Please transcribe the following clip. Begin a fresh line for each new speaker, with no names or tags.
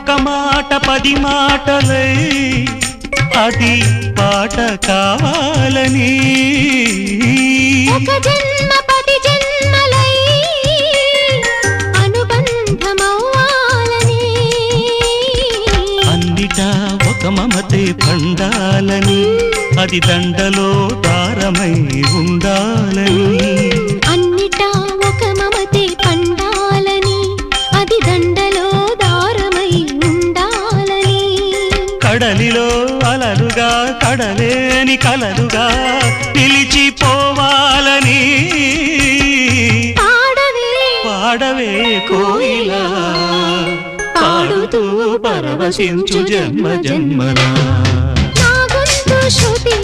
ఒక మాట 10 మాటలై అది పాట కావాలని
ఒక జన్మ 10 జన్మలై అనుబంధమవ్వాలని
అన్నిటా ఒక మమతే పండాలని అది దండలో దారమై ఉండాలని
అన్నిటా ఒక మమతే పండాలని అది దండలో దారమై ఉండాలని
కడలిలో అలలుగా కడలేని కలలుగా నిలిచిపోవాలని పాడవే కోయిలా పాడుతూ పరవశించు జన్మ జన్మలా
నా గొంతు శృతి